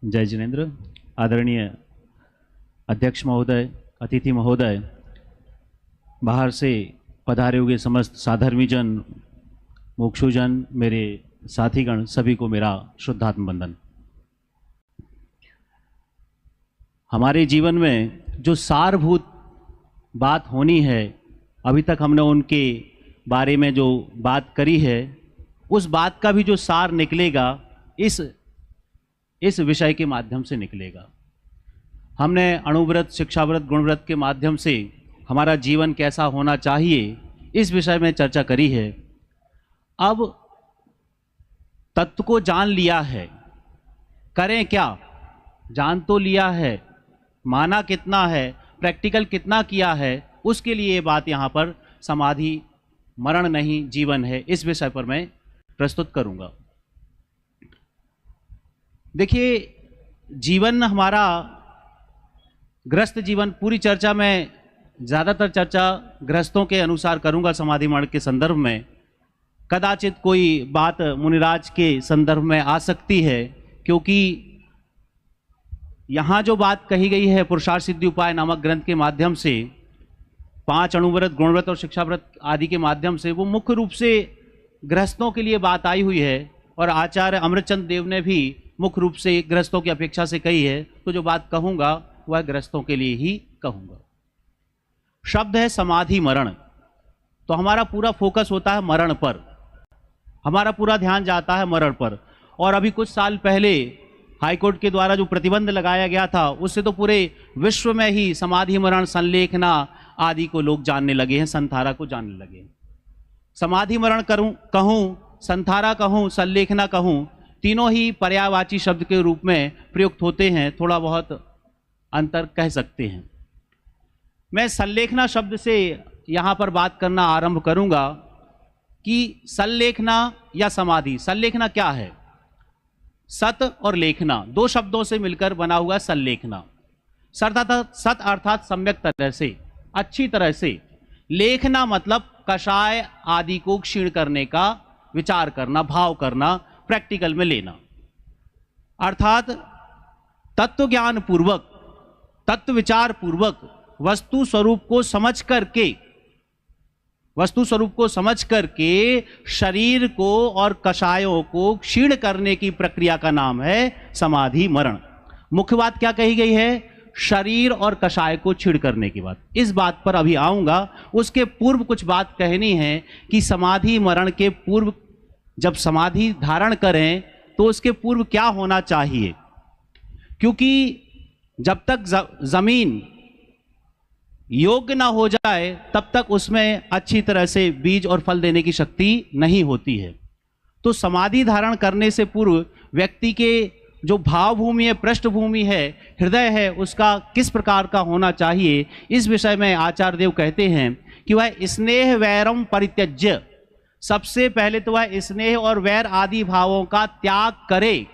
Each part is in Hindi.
जय जिनेन्द्र। आदरणीय अध्यक्ष महोदय, अतिथि महोदय, बाहर से पधारे हुए समस्त साधर्मीजन, मोक्षुजन, मेरे साथीगण, सभी को मेरा शुद्धात्म वंदन। हमारे जीवन में जो सारभूत बात होनी है, अभी तक हमने उनके बारे में जो बात करी है, उस बात का भी जो सार निकलेगा इस विषय के माध्यम से निकलेगा। हमने अणुव्रत, शिक्षाव्रत, गुणव्रत के माध्यम से हमारा जीवन कैसा होना चाहिए, इस विषय में चर्चा करी है। अब तत्व को जान लिया है, करें क्या? जान तो लिया है, माना कितना है, प्रैक्टिकल कितना किया है, उसके लिए ये बात यहाँ पर समाधि मरण नहीं जीवन है, इस विषय पर मैं प्रस्तुत करूँगा। देखिए, जीवन हमारा गृहस्थ जीवन, पूरी चर्चा में ज़्यादातर चर्चा गृहस्थों के अनुसार करूंगा समाधि मरण के संदर्भ में। कदाचित कोई बात मुनिराज के संदर्भ में आ सकती है, क्योंकि यहाँ जो बात कही गई है पुरुषार्थ सिद्धि उपाय नामक ग्रंथ के माध्यम से, 5 अणुव्रत, गुणव्रत और शिक्षाव्रत आदि के माध्यम से, वो मुख्य रूप से गृहस्थों के लिए बात आई हुई है। और आचार्य अमृतचंद देव ने भी मुख्य रूप से गृहस्थों की अपेक्षा से कही है। तो जो बात कहूँगा वह गृहस्थों के लिए ही कहूँगा। शब्द है समाधि मरण, तो हमारा पूरा फोकस होता है मरण पर, हमारा पूरा ध्यान जाता है मरण पर। और अभी कुछ साल पहले हाईकोर्ट के द्वारा जो प्रतिबंध लगाया गया था, उससे तो पूरे विश्व में ही समाधि मरण, संलेखना आदि को लोग जानने लगे हैं, संथारा को जानने लगे हैं। समाधि मरण कहूँ, संथारा कहूँ, संलेखना कहूँ, तीनों ही पर्यायवाची शब्द के रूप में प्रयुक्त होते हैं। थोड़ा बहुत अंतर कह सकते हैं। मैं संलेखना शब्द से यहाँ पर बात करना आरंभ करूँगा कि संलेखना या समाधि। संलेखना क्या है? सत और लेखना, दो शब्दों से मिलकर बना हुआ संलेखना। सत अर्थात सम्यक तरह से, अच्छी तरह से। लेखना मतलब कषाय आदि को क्षीण करने का विचार करना, भाव करना, प्रैक्टिकल में लेना। अर्थात तत्व ज्ञान पूर्वक, तत्व विचार पूर्वक वस्तु स्वरूप को समझ करके शरीर को और कषायों को क्षीण करने की प्रक्रिया का नाम है समाधि मरण। मुख्य बात क्या कही गई है? शरीर और कषाय को क्षीण करने की बात। इस बात पर अभी आऊंगा। उसके पूर्व कुछ बात कहनी है कि समाधि मरण के पूर्व, जब समाधि धारण करें तो उसके पूर्व क्या होना चाहिए, क्योंकि जब तक जमीन योग्य ना हो जाए तब तक उसमें अच्छी तरह से बीज और फल देने की शक्ति नहीं होती है। तो समाधि धारण करने से पूर्व व्यक्ति के जो भावभूमि है, पृष्ठभूमि है, हृदय है, उसका किस प्रकार का होना चाहिए, इस विषय में आचार्य देव कहते हैं कि वह स्नेह वैरम परित्यज्य, सबसे पहले तो वह स्नेह और वैर आदि भावों का त्याग करे।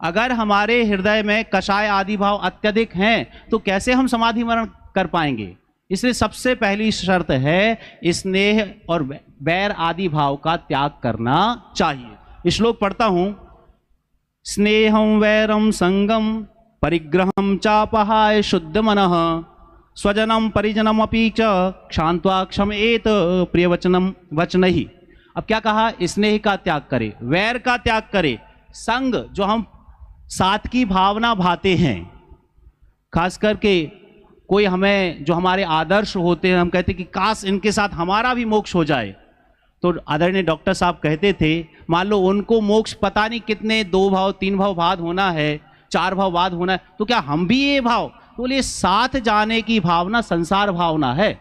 अगर हमारे हृदय में कषाय आदि भाव अत्यधिक हैं तो कैसे हम समाधि मरण कर पाएंगे? इसलिए सबसे पहली शर्त है स्नेह और वैर आदि भाव का त्याग करना चाहिए। श्लोक पढ़ता हूं। स्नेहं वैरम संगम परिग्रहम चापहाय शुद्ध मनः स्वजनम परिजनम अपि च क्षांत्वा क्षमेत प्रियवचनम वचनहि। अब क्या कहा? स्नेह का त्याग करे, वैर का त्याग करे, संग जो हम साथ की भावना भाते हैं, खास करके कोई हमें जो हमारे आदर्श होते हैं, हम कहते हैं कि काश इनके साथ हमारा भी मोक्ष हो जाए। तो आदरणीय डॉक्टर साहब कहते थे, मान लो उनको मोक्ष पता नहीं कितने 2 भाव 3 भाव बाद होना है, 4 भाव बाद होना है, तो क्या हम भी ये भाव? तो बोले साथ जाने की भावना संसार भावना है।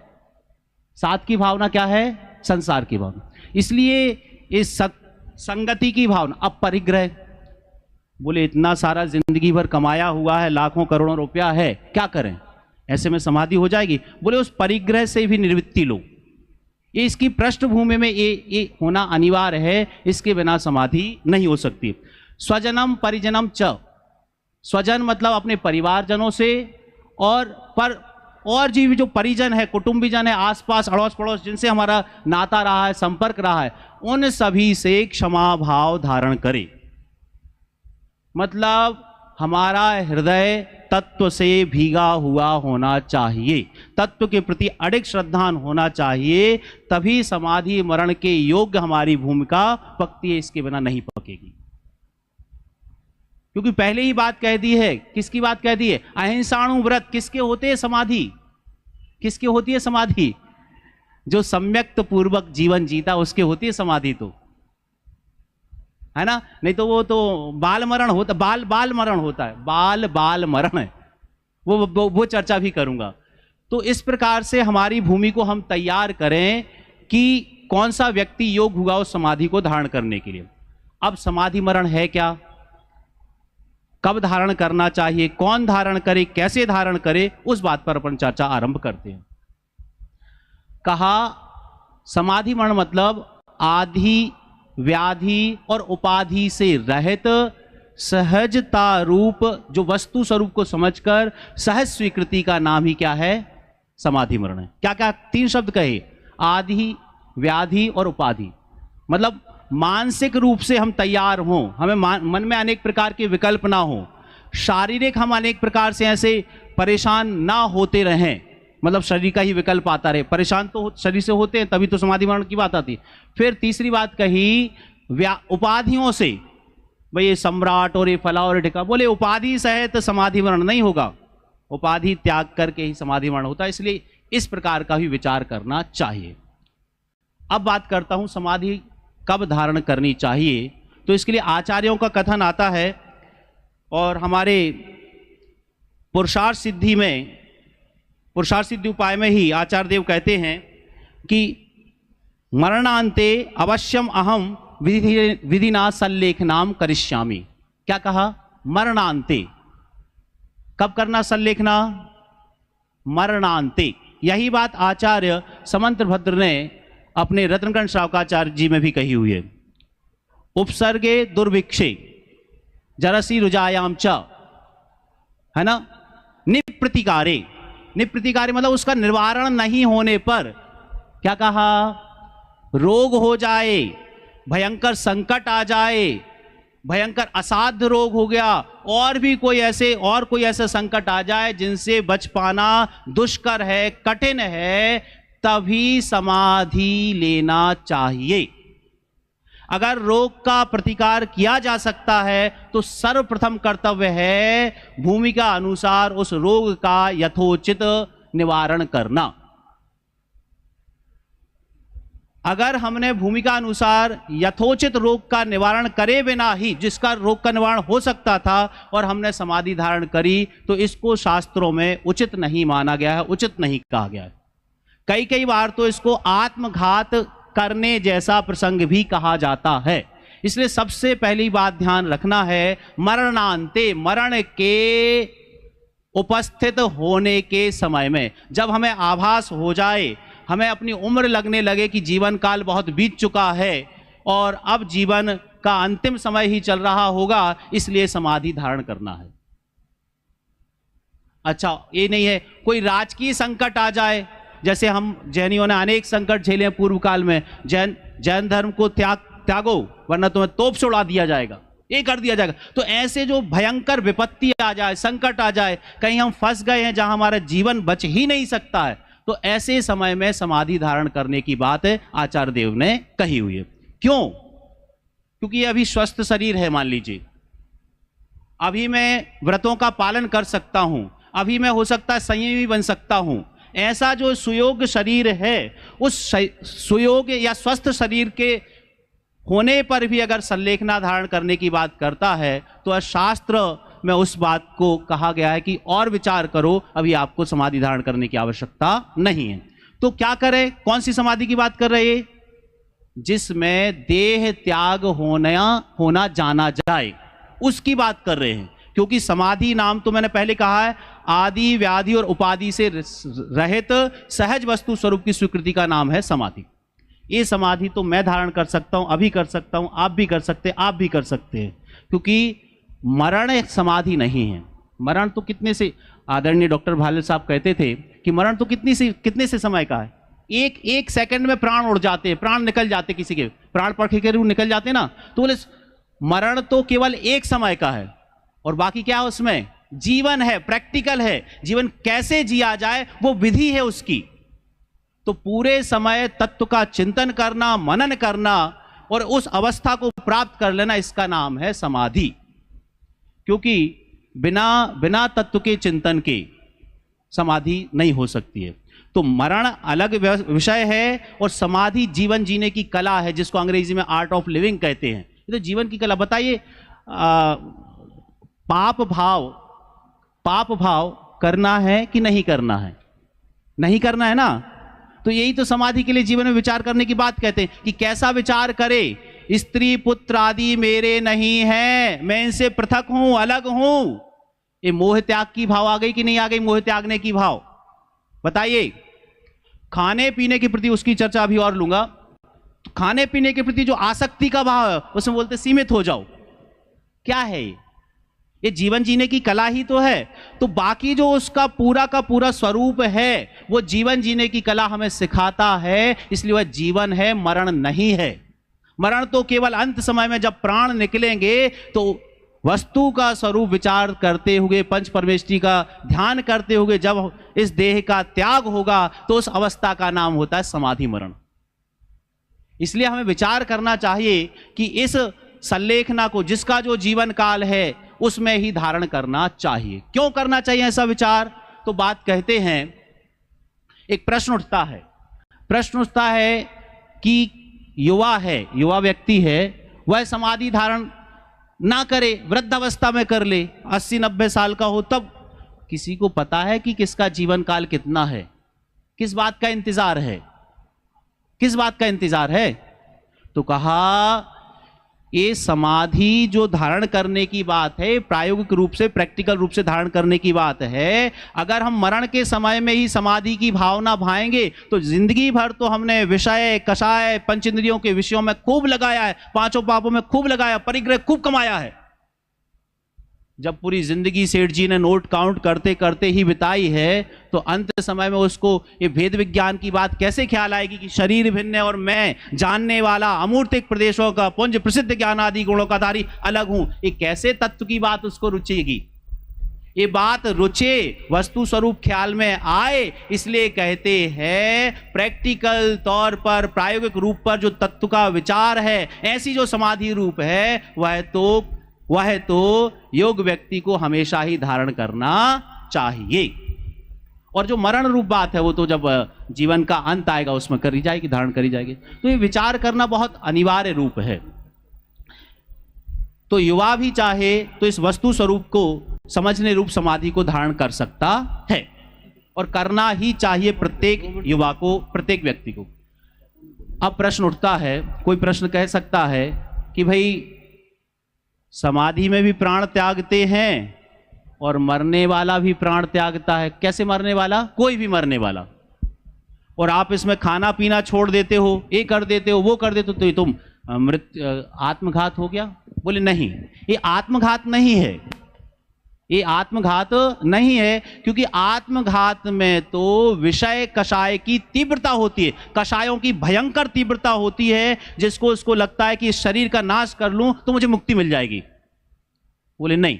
साथ की भावना क्या है? संसार की भावना। इसलिए इस संगति की भावना। अब परिग्रह, बोले इतना सारा जिंदगी भर कमाया हुआ है, लाखों करोड़ों रुपया है, क्या करें? ऐसे में समाधि हो जाएगी? बोले उस परिग्रह से भी निवृत्ति लो। ये इसकी पृष्ठभूमि में ये होना अनिवार्य है, इसके बिना समाधि नहीं हो सकती। स्वजनम परिजनम च, स्वजन मतलब अपने परिवारजनों से, और जीव जो परिजन है, कुटुंबीजन है, आसपास अड़ोस पड़ोस जिनसे हमारा नाता रहा है, संपर्क रहा है, उन सभी से क्षमा भाव धारण करे। मतलब हमारा हृदय तत्व से भीगा हुआ होना चाहिए, तत्व के प्रति अडिग श्रद्धान होना चाहिए, तभी समाधि मरण के योग्य हमारी भूमिका पकती है, इसके बिना नहीं पकेगी। क्योंकि पहले ही बात कह दी है, किसकी बात कह दी है? अहिंसाणु व्रत किसके होते हैं? समाधि किसके होती है? समाधि जो सम्यक्त पूर्वक जीवन जीता उसके होती है समाधि, तो है ना, नहीं तो वो तो बाल मरण होता, बाल मरण होता है, बाल मरण है, वो चर्चा भी करूंगा। तो इस प्रकार से हमारी भूमि को हम तैयार करें कि कौन सा व्यक्ति योग हुआ उस समाधि को धारण करने के लिए। अब समाधि मरण है क्या, कब धारण करना चाहिए, कौन धारण करे, कैसे धारण करे, उस बात पर अपन चर्चा आरंभ करते हैं। कहा समाधि मरण मतलब आदि व्याधि और उपाधि से रहित सहजता रूप जो वस्तु स्वरूप को समझकर सहज स्वीकृति का नाम ही क्या है? समाधि मरण है। क्या क्या? 3 शब्द कहे, आदि व्याधि और उपाधि। मतलब मानसिक रूप से हम तैयार हों, हमें मन में अनेक प्रकार के विकल्प ना हो, शारीरिक हम अनेक प्रकार से ऐसे परेशान ना होते रहें, मतलब शरीर का ही विकल्प आता रहे, परेशान तो शरीर से होते हैं, तभी तो समाधि मरण की बात आती है। फिर तीसरी बात कही उपाधियों से, भाई ये सम्राट और ये फला और ढिका, बोले उपाधि सहित समाधि मरण नहीं होगा, उपाधि त्याग करके ही समाधि मरण होता है, इसलिए इस प्रकार का भी विचार करना चाहिए। अब बात करता हूं समाधि कब धारण करनी चाहिए। तो इसके लिए आचार्यों का कथन आता है, और हमारे पुरुषार्थ सिद्धि में, पुरुषार्थ सिद्धि उपाय में ही आचार्य देव कहते हैं कि मरणांते अवश्यम अहम विधिना सल्लेखनाम करिष्यामि। क्या कहा? मरणांते। कब करना सल्लेखना? मरणांते। यही बात आचार्य समंतभद्र ने अपने रत्नकंठ श्रावकाचार्य जी में भी कही हुई है। उपसर्गे दुर्भिक्षे जरसी रुजायाम च, है ना, निप्रतिकारे। निप्रतिकारे मतलब उसका निवारण नहीं होने पर, क्या कहा? रोग हो जाए, भयंकर संकट आ जाए, भयंकर असाध्य रोग हो गया, और भी कोई ऐसे संकट आ जाए जिनसे बच पाना दुष्कर है, कठिन है, तभी समाधि लेना चाहिए। अगर रोग का प्रतिकार किया जा सकता है तो सर्वप्रथम कर्तव्य है भूमिका अनुसार उस रोग का यथोचित निवारण करना। अगर हमने भूमिका अनुसार यथोचित रोग का निवारण करे बिना ही जिसका रोग का निवारण हो सकता था और हमने समाधि धारण करी, तो इसको शास्त्रों में उचित नहीं माना गया है, उचित नहीं कहा गया है। कई बार तो इसको आत्मघात करने जैसा प्रसंग भी कहा जाता है। इसलिए सबसे पहली बात ध्यान रखना है, मरणांते, मरण के उपस्थित होने के समय में, जब हमें आभास हो जाए, हमें अपनी उम्र लगने लगे कि जीवन काल बहुत बीत चुका है और अब जीवन का अंतिम समय ही चल रहा होगा, इसलिए समाधि धारण करना है। अच्छा, ये नहीं है कोई राजकीय संकट आ जाए, जैसे हम जैनियों ने अनेक संकट झेले हैं पूर्व काल में, जैन धर्म को त्यागो वरना तुम्हें तोप से उड़ा दिया जाएगा, ये कर दिया जाएगा। तो ऐसे जो भयंकर विपत्ति आ जाए, संकट आ जाए, कहीं हम फंस गए हैं जहां हमारा जीवन बच ही नहीं सकता है, तो ऐसे समय में समाधि धारण करने की बात आचार्य देव ने कही हुई है। क्यों? क्योंकि ये अभी स्वस्थ शरीर है, मान लीजिए अभी मैं व्रतों का पालन कर सकता हूं, अभी मैं हो सकता है संयमी बन सकता हूं। ऐसा जो सुयोग शरीर है, उस सुयोग या स्वस्थ शरीर के होने पर भी अगर सल्लेखना धारण करने की बात करता है, तो शास्त्र में उस बात को कहा गया है कि और विचार करो, अभी आपको समाधि धारण करने की आवश्यकता नहीं है। तो क्या करें? कौन सी समाधि की बात कर रहे हैं? जिसमें देह त्याग होना जाना जाए, उसकी बात कर रहे हैं। क्योंकि समाधि नाम तो मैंने पहले कहा है, आदि व्याधि और उपाधि से रहित सहज वस्तु स्वरूप की स्वीकृति का नाम है समाधि। ये समाधि तो मैं धारण कर सकता हूं, अभी कर सकता हूं, आप भी कर सकते हैं, आप भी कर सकते हैं, क्योंकि मरण एक समाधि नहीं है। मरण तो कितने से, आदरणीय डॉक्टर भाले साहब कहते थे कि मरण तो कितने से समय का है, एक सेकंड में प्राण उड़ जाते हैं, प्राण निकल जाते, किसी के प्राण पखे के रूप निकल जाते ना, तो बोले मरण तो केवल एक समय का है, और बाकी क्या है उसमें? जीवन है, प्रैक्टिकल है, जीवन कैसे जिया जाए वो विधि है उसकी। तो पूरे समय तत्व का चिंतन करना, मनन करना और उस अवस्था को प्राप्त कर लेना, इसका नाम है समाधि। क्योंकि बिना तत्व के चिंतन के समाधि नहीं हो सकती है। तो मरण अलग विषय है और समाधि जीवन जीने की कला है, जिसको अंग्रेजी में आर्ट ऑफ लिविंग कहते हैं। ये तो जीवन की कला। बताइए, पाप भाव करना है कि नहीं करना है? नहीं करना है ना। तो यही तो समाधि के लिए जीवन में विचार करने की बात कहते हैं कि कैसा विचार करे। स्त्री पुत्र आदि मेरे नहीं है, मैं इनसे पृथक हूं, अलग हूं। ये मोह त्याग की भाव आ गई कि नहीं आ गई? मोह त्यागने की भाव। बताइए, खाने पीने के प्रति उसकी चर्चा अभी और लूंगा। तो खाने पीने के प्रति जो आसक्ति का भाव है उसमें बोलते सीमित हो जाओ। क्या है ये जीवन जीने की कला ही तो है। तो बाकी जो उसका पूरा का पूरा स्वरूप है वो जीवन जीने की कला हमें सिखाता है, इसलिए वह जीवन है, मरण नहीं है। मरण तो केवल अंत समय में जब प्राण निकलेंगे तो वस्तु का स्वरूप विचार करते हुए, पंच परमेष्टि का ध्यान करते हुए जब इस देह का त्याग होगा तो उस अवस्था का नाम होता है समाधि मरण। इसलिए हमें विचार करना चाहिए कि इस संलेखना को, जिसका जो जीवन काल है, उसमें ही धारण करना चाहिए। क्यों करना चाहिए ऐसा विचार? तो बात कहते हैं, एक प्रश्न उठता है कि युवा व्यक्ति है, वह समाधि धारण ना करे, वृद्धावस्था में कर ले, 80-90 साल का हो तब। किसी को पता है कि किसका जीवन काल कितना है? किस बात का इंतजार है? किस बात का इंतजार है? तो कहा ये समाधि जो धारण करने की बात है, प्रायोगिक रूप से, प्रैक्टिकल रूप से धारण करने की बात है। अगर हम मरण के समय में ही समाधि की भावना भाएंगे तो जिंदगी भर तो हमने विषय, कषाय, पंचेंद्रियों के विषयों में खूब लगाया है, पांचों पापों में खूब लगाया, परिग्रह खूब कमाया है। जब पूरी जिंदगी सेठ जी ने नोट काउंट करते करते ही बिताई है तो अंत समय में उसको ये भेद विज्ञान की बात कैसे ख्याल आएगी कि शरीर भिन्न है और मैं जानने वाला, अमूर्तिक प्रदेशों का पुंज, प्रसिद्ध ज्ञान आदि गुणों का धारी अलग हूं। ये कैसे तत्व की बात उसको रुचेगी? ये बात रुचे, वस्तु स्वरूप ख्याल में आए, इसलिए कहते हैं प्रैक्टिकल तौर पर, प्रायोगिक रूप पर जो तत्व का विचार है, ऐसी जो समाधि रूप है, वह तो योग व्यक्ति को हमेशा ही धारण करना चाहिए। और जो मरण रूप बात है वो तो जब जीवन का अंत आएगा उसमें करी जाएगी, धारण करी जाएगी। तो ये विचार करना बहुत अनिवार्य रूप है। तो युवा भी चाहे तो इस वस्तु स्वरूप को समझने रूप समाधि को धारण कर सकता है और करना ही चाहिए प्रत्येक युवा को, प्रत्येक व्यक्ति को। अब प्रश्न उठता है, कोई प्रश्न कह सकता है कि भाई समाधि में भी प्राण त्यागते हैं और मरने वाला भी प्राण त्यागता है। कैसे मरने वाला? कोई भी मरने वाला। और आप इसमें खाना पीना छोड़ देते हो, ये कर देते हो, वो कर देते हो, तो ये तुम आत्मघात हो गया? बोले नहीं, ये आत्मघात नहीं है। ये आत्मघात नहीं है, क्योंकि आत्मघात में तो विषय कषाय की तीव्रता होती है, कषायों की भयंकर तीव्रता होती है, जिसको उसको लगता है कि इस शरीर का नाश कर लूं तो मुझे मुक्ति मिल जाएगी। बोले नहीं,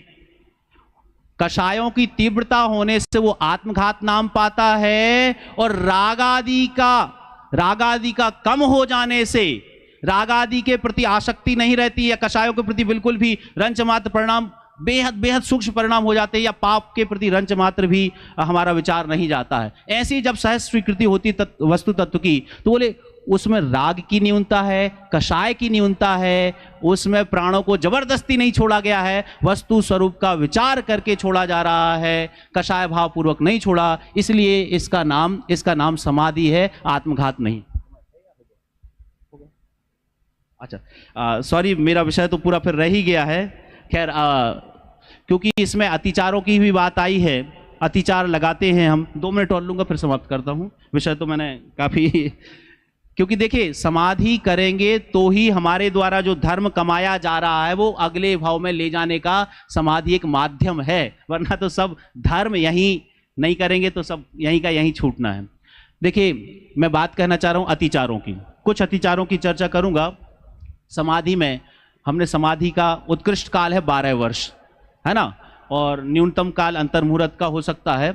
कषायों की तीव्रता होने से वो आत्मघात नाम पाता है। और रागादि का कम हो जाने से, रागादि के प्रति आसक्ति नहीं रहती, या कषायों के प्रति बिल्कुल भी रंच मात्र परिणाम, बेहद सूक्ष्म परिणाम हो जाते हैं, या पाप के प्रति रंच मात्र भी हमारा विचार नहीं जाता है। ऐसी जब सहज स्वीकृति होती वस्तु तत्व की, तो बोले उसमें राग की न्यूनता है, कषाय की न्यूनता है, उसमें प्राणों को जबरदस्ती नहीं छोड़ा गया है, वस्तु स्वरूप का विचार करके छोड़ा जा रहा है, कषाय भाव पूर्वक नहीं छोड़ा, इसलिए इसका नाम समाधि है, आत्मघात नहीं। अच्छा, सॉरी, मेरा विषय तो पूरा फिर रह ही गया है। खैर, क्योंकि इसमें अतिचारों की भी बात आई है, अतिचार लगाते हैं हम। 2 मिनट और लूंगा फिर समाप्त करता हूं। विषय तो मैंने काफी क्योंकि देखिए, समाधि करेंगे तो ही हमारे द्वारा जो धर्म कमाया जा रहा है वो अगले भाव में ले जाने का समाधि एक माध्यम है, वरना तो सब धर्म यहीं नहीं करेंगे तो सब यहीं का यहीं छूटना है। देखिए, मैं बात कहना चाह रहा हूं अतिचारों की, कुछ अतिचारों की चर्चा करूंगा। समाधि में हमने समाधि का उत्कृष्ट काल है 12 वर्ष। है ना, और न्यूनतम काल अंतर्मुहूर्त का हो सकता है।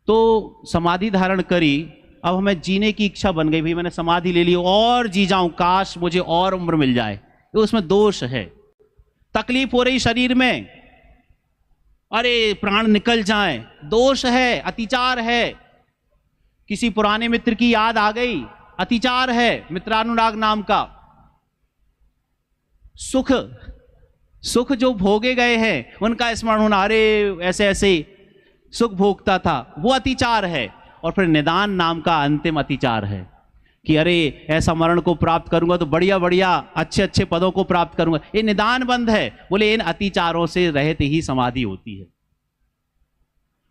तो समाधि धारण करी, अब हमें जीने की इच्छा बन गई, भाई मैंने समाधि ले ली और जी जाऊं, काश मुझे और उम्र मिल जाए, तो उसमें दोष है। तकलीफ हो रही शरीर में, अरे प्राण निकल जाए, दोष है, अतिचार है। किसी पुराने मित्र की याद आ गई, अतिचार है, मित्रानुराग नाम का। सुख जो भोगे गए हैं उनका स्मरण होना, अरे ऐसे ऐसे सुख भोगता था, वो अतिचार है। और फिर निदान नाम का अंतिम अतिचार है कि अरे ऐसा मरण को प्राप्त करूंगा तो बढ़िया बढ़िया अच्छे अच्छे पदों को प्राप्त करूंगा, ये निदान बंध है। बोले इन अतिचारों से रहते ही समाधि होती है।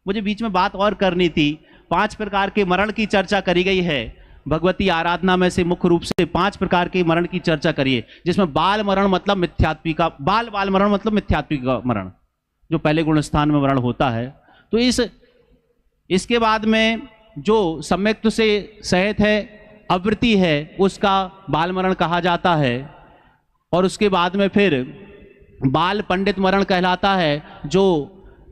मुझे बीच में बात और करनी थी, 5 प्रकार के मरण की चर्चा करी गई है भगवती आराधना में से। मुख्य रूप से 5 प्रकार के मरण की चर्चा करिए, जिसमें बाल मरण मतलब मिथ्यात्वी का, बाल मरण मतलब मिथ्यात्वी का मरण, जो पहले गुण स्थान में मरण होता है। तो इसके बाद में जो सम्यक्त से सहित है, आवृत्ति है, उसका बाल मरण कहा जाता है। और उसके बाद में फिर बाल पंडित मरण कहलाता है, जो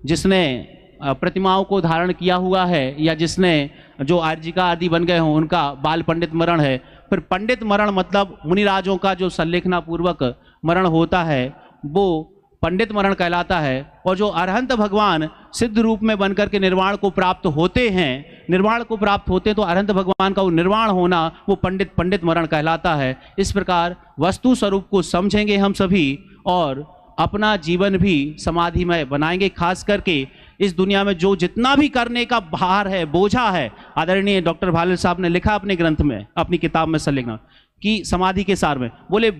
जिसने प्रतिमाओं को धारण किया हुआ है या जिसने जो आर्जिका आदि बन गए हों, उनका बाल पंडित मरण है। फिर पंडित मरण मतलब मुनिराजों का जो संलेखना पूर्वक मरण होता है, वो पंडित मरण कहलाता है। और जो अरहंत भगवान सिद्ध रूप में बनकर के निर्वाण को प्राप्त होते हैं, तो अरहंत भगवान का वो निर्वाण होना, वो पंडित मरण कहलाता है। इस प्रकार वस्तु स्वरूप को समझेंगे हम सभी और अपना जीवन भी समाधिमय बनाएंगे। खास करके इस दुनिया में जो जितना भी करने का भार है, बोझा है, आदरणीय डॉक्टर भालेर साहब ने लिखा अपने ग्रंथ में, अपनी किताब में संलिखना कि समाधि के सार में, बोले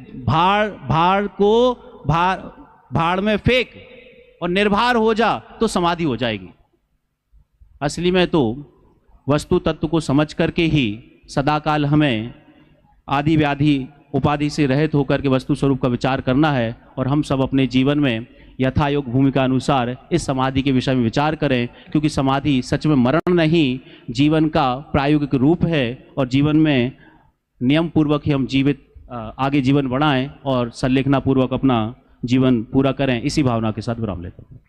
भाड़ में फेंक और निर्भर हो जा तो समाधि हो जाएगी। असली में तो वस्तु तत्व को समझ करके ही सदाकाल हमें आदि व्याधि उपाधि से रहित होकर के वस्तु स्वरूप का विचार करना है। और हम सब अपने जीवन में यथायोग भूमिका अनुसार इस समाधि के विषय में विचार करें, क्योंकि समाधि सच में मरण नहीं, जीवन का प्रायोगिक रूप है। और जीवन में नियम पूर्वक ही हम आगे जीवन बढ़ाएं और संलेखना पूर्वक अपना जीवन पूरा करें। इसी भावना के साथ विराम लेते हैं।